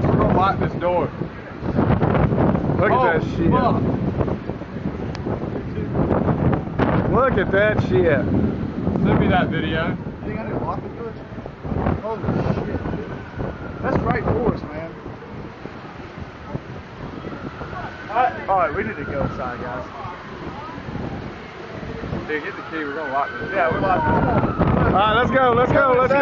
We're gonna lock this door. Look at that shit. Fuck. Look at that shit. Send me that video. You think I need to lock the door? Holy shit, dude. That's right for us, man. Alright, we need to go inside, guys. Dude, get the key. We're gonna lock this door. Yeah, we're locking it. All right, let's go.